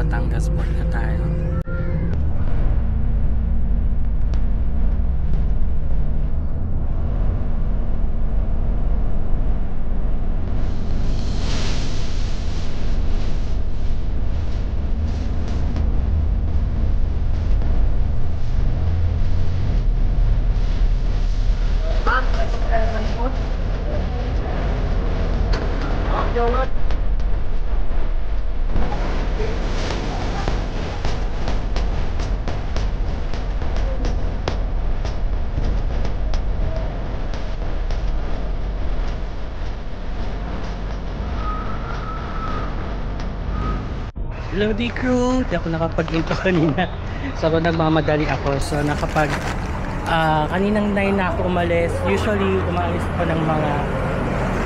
Batangas Port na tayo. Hello D crew! Di ako nakapag-intro kanina. So nagmamadali ako. So kaninang 9 na ako umalis. Usually umalis ako ng mga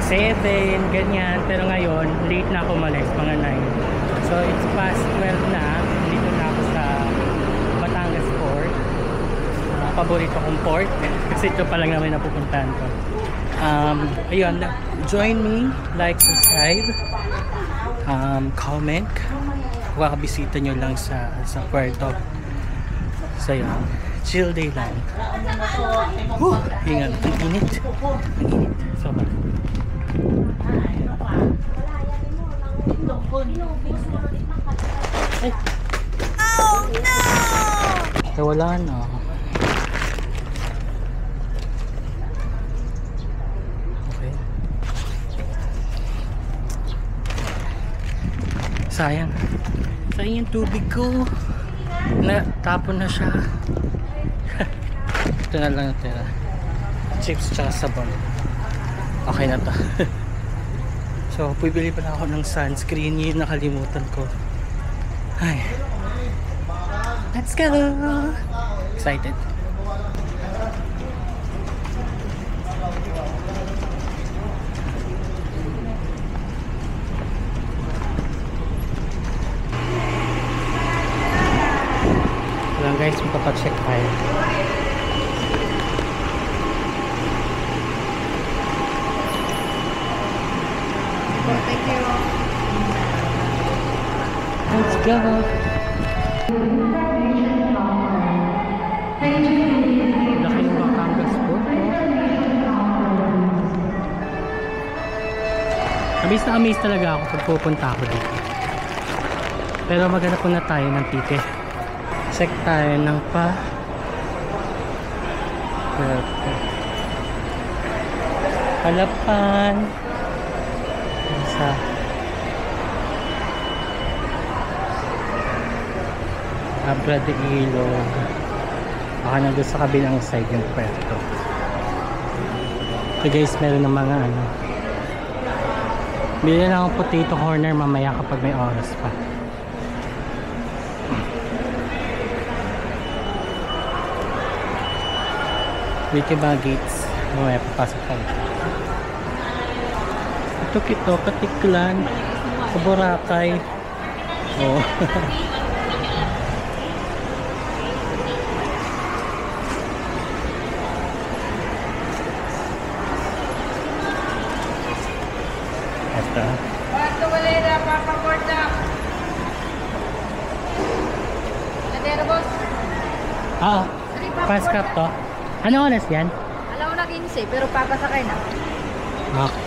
7, ganyan. Pero ngayon, late na ako umalis, mga 9. So it's past 12 na. Dito na ako sa Batangas Port. Paborito kong port. Kasi ito pa lang namin napupuntahan ko. Ayun, join me, like, subscribe, comment. Kakabisita nyo lang sa Puerto. So yun, chill day lang. Hingan, ang init. Ang init. Sobrang. Ay. Oh no! Eh, wala na. Okay. Sayang. Sayang yung tubig ko. Natapon na siya. Ito na lang natira. Chips tsaka sabon. Okay na to. So, pibili pala ako ng sunscreen. Yun nakalimutan ko. Ay. Let's go! Excited. Ayan guys, magpapacheck tayo. Thank you. Let's go! Laki ng Batangas Port. Amaze na amaze talaga ako pag pupunta ako dito. Pero maghanap muna tayo ng ticket. Check tayo ng Halapan sa Abra de Ilog. Baka nandun sa kabilang side yung Puerto. So guys, meron ng mga bili lang ang potato corner mamaya kapag may oras pa. Dito yung mga gates. Mamaya papasok tayo. Ito kito, Katiklan, Boracay. Oh. Ito. Pato Valera, Papa Porta. Ladero boss. Fast cap to. Ano oras yan? Alam na 15 pero papasakay na. Okay.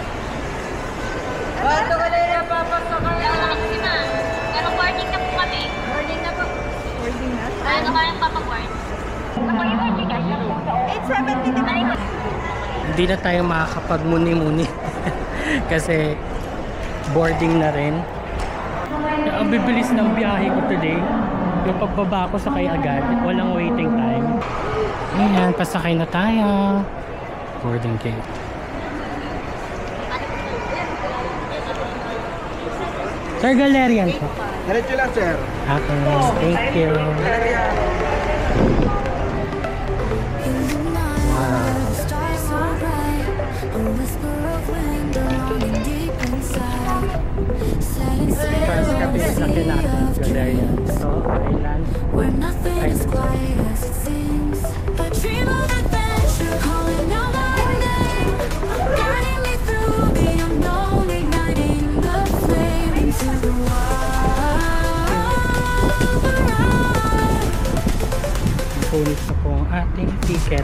Pato Valera, papasakay na. Pero boarding na po kami. Boarding na po. Boarding na? Ano kayang papaboard? Ako yung boarding guys. 8:70. Hindi na tayo makakapag-muni-muni. Kasi boarding na rin. Ang bibilis ng biyahe ko today. Yung pagbaba ko sakay agad. Walang waiting time. Ayan, pasakay na tayo. Boarding gate. Sir, Galerian po. Diretso lang, sir. Okay, thank you. First kapit sa natin, Galerian. So, Island. kukunin ko po ang ating ticket.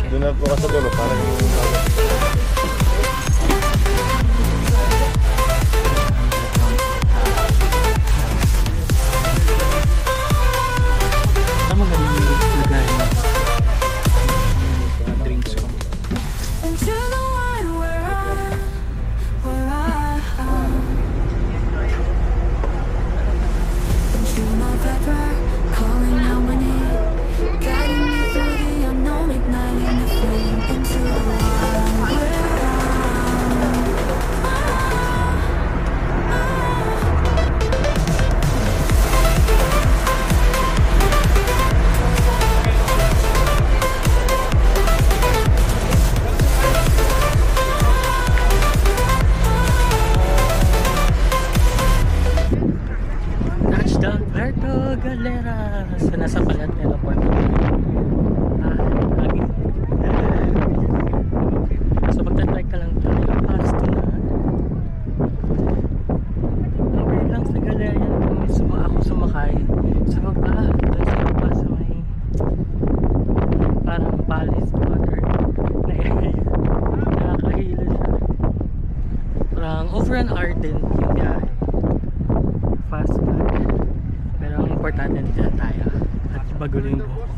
Doon na po ka sa dulo para yung Tama ba yung lugar mo? Drinks ko. Touchdown Puerto Galera. So nasa Palat Airport. Lagi. So magta-try ka lang tayo. Pass to na. Okay lang sa Galera yan. Ako sumakay. Sa baba. Doon sa baba sa may parang palace water na area. Nakakahilo siya. Parang over an hour din yung biyahe. Fast back. Pero ang importante dito tayo at bagulo yung buhok.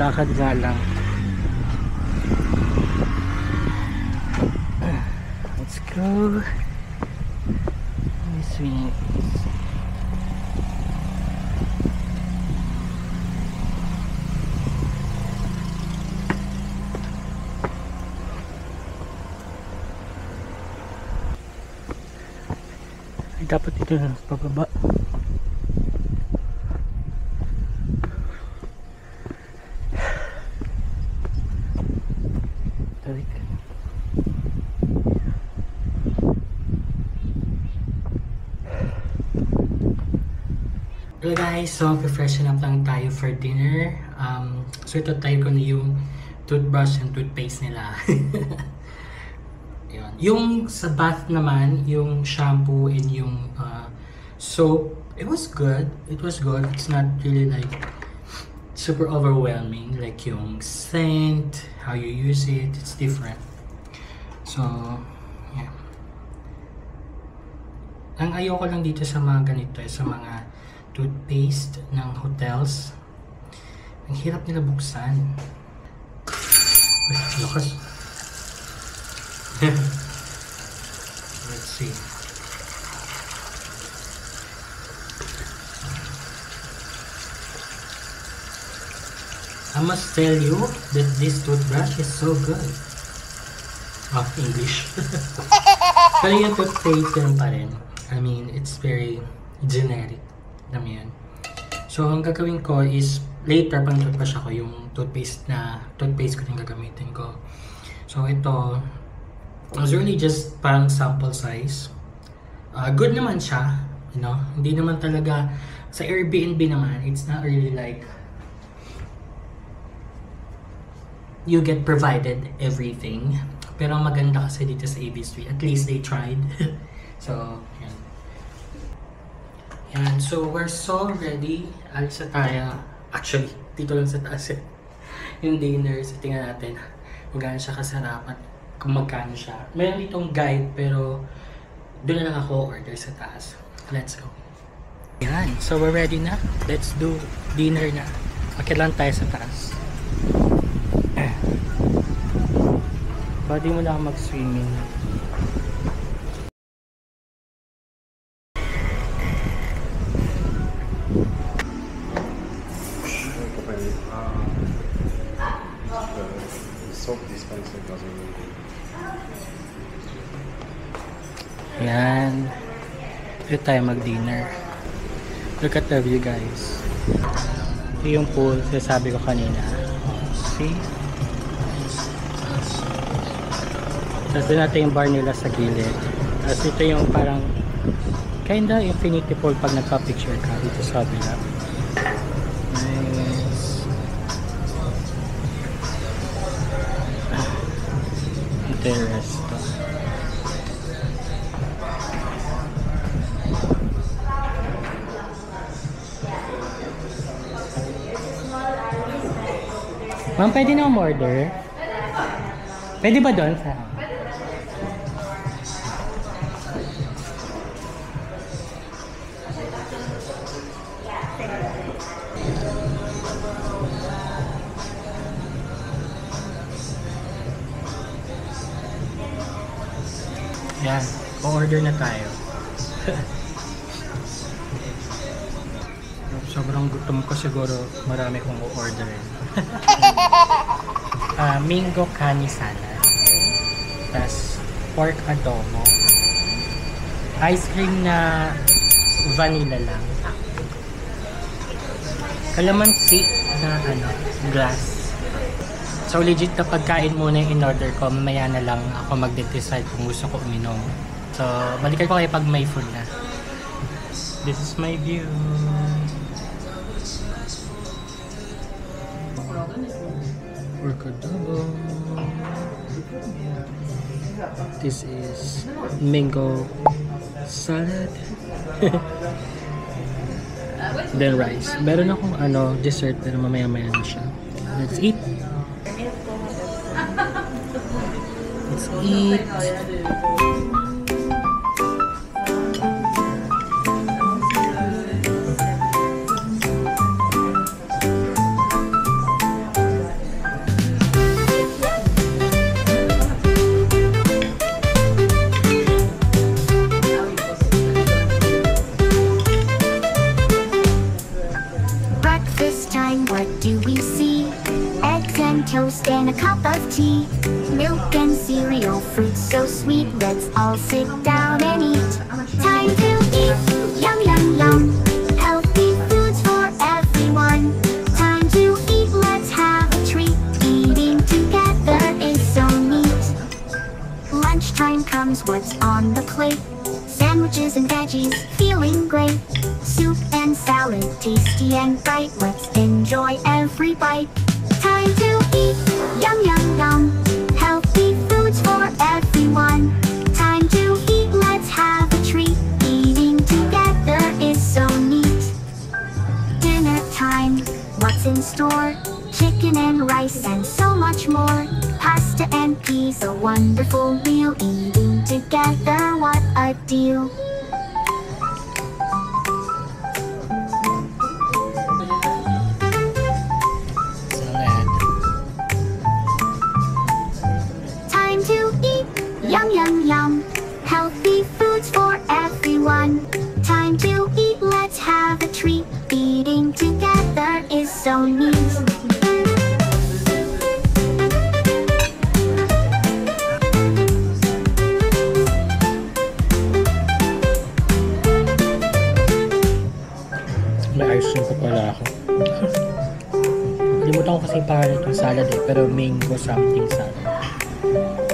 lakad nga lang. Let's go this way. Dapat ito na pababa. Tarik. Hello guys, so pre-freshen up lang tayo for dinner. So ito tayo ko na yung toothbrush and toothpaste nila. Yun. Yung sa bath naman, yung shampoo and yung soap, it was good. It was good. It's not really like super overwhelming. Like yung scent, how you use it, it's different. So, yeah. Ang ayoko lang dito sa mga ganito, sa mga toothpaste ng hotels, ang hirap nila buksan. Lakas. Let's see. I must tell you that this toothbrush is so good. Oh, English. Pero yung toothpaste yun pa rin. I mean, it's very generic. Alam mo yun. So, ang gagawin ko is, later pang toothbrush ako, yung toothpaste ko yung gagamitin ko. So, ito, it was really just parang sample size. Good naman siya, you know. Hindi naman talaga, sa Airbnb naman, it's not really like, you get provided everything. Pero ang maganda kasi dito sa AB3, at least they tried. So, yan. Yan, so we're so ready. Alis na tayo. Actually, dito lang sa taas yung dinner. So, tingnan natin kung gaano siya kasarap at kung magkano siya. Meron ditong guide pero doon na lang ako order sa taas. Let's go. Yan, so we're ready na. Let's do dinner na. Akit lang tayo sa taas. Pwede mo na mag-swimming. Soap dispenser doesn't really. Yan. Ito tayo mag-dinner. Look at the view, guys. Ito yung pool, sabi ko kanina. See? Tapos doon natin yung bar nila sa gilid. Tapos ito yung parang kinda infinity pool pag nagpa-picture ka dito sa kabila. Nice. Ito yung resto. Ma'am, pwede na umorder? Pwede ba doon sa... Yan, o-order na tayo. Sobrang gutom ko, siguro marami kong o-orderin. Mango kani salad. Tas pork adobo. Ice cream na vanilla lang. Calamansi na glass. So legit na pagkain muna yung in-order ko, mamaya na lang ako mag-decide kung gusto ko uminom. So balikan ko kayo pag may food na. This is my view. Pork adobo. This is mango salad. Then rice. Meron akong dessert pero mamaya-maya na siya. Let's eat. Let's eat. Breakfast time, what do we see? Eggs and toast toast and a cup of tea. Milk and cereal, fruit so sweet. Let's all sit down and eat. Time to eat, yum yum yum. Healthy foods for everyone. Time to eat, let's have a treat. Eating together is so neat. Lunchtime comes, what's on the plate? Sandwiches and veggies, feeling great. Soup and salad, tasty and bright. Let's enjoy every bite. Time to eat, yum yum yum. Healthy foods for everyone. Time to eat, let's have a treat. Eating together is so neat. Dinner time, what's in store? Chicken and rice and so much more. Pasta and peas, a wonderful meal. Eating together, what a deal. Salad. Time to eat, yum yum yum. Healthy foods for everyone. Time to eat, let's have a treat. Eating together is so neat. May ice cream pa pala ako. Kalimutan ko kasi yung pangalan itong salad eh. Pero mango something salad.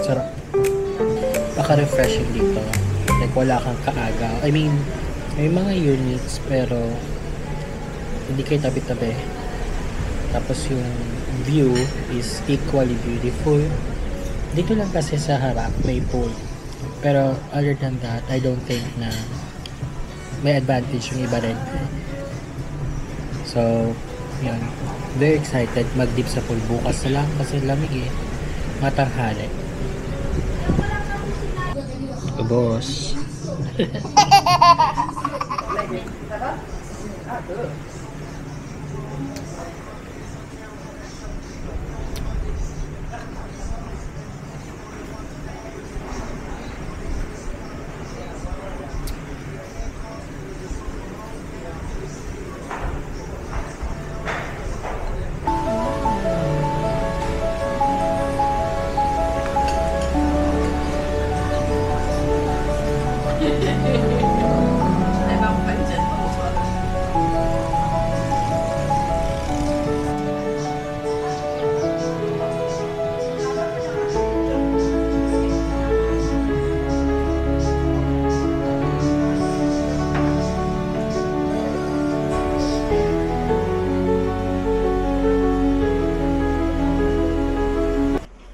Sarap. Baka-refreshing dito. Like wala kang kaaga. I mean, may mga units pero hindi kayo tabi-tabi. Tapos yung view is equally beautiful. Dito lang kasi sa harap may pool. Pero other than that, I don't think na may advantage yung iba rin. So, yun. Very excited mag-dip sa pool. Bukas na lang kasi lamig eh. Matanghali. Boss.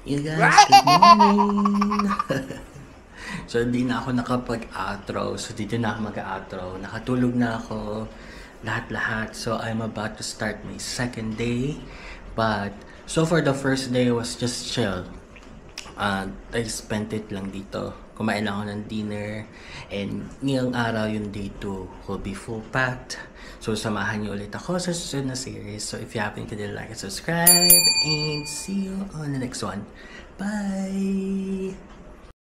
You guys, good morning! So, hindi na ako nakapag-outro. So, dito na ako mag-outro. Nakatulog na ako. Lahat-lahat. So, I'm about to start my second day. But, so far, the first day was just chill. I spent it lang dito. Kumain lang ako ng dinner. And, ngayong araw yung day 2 will be full packed. So, samahan niyo ulit ako sa susunod na series. So, if you happen to like and subscribe. And see you on the next one. Bye!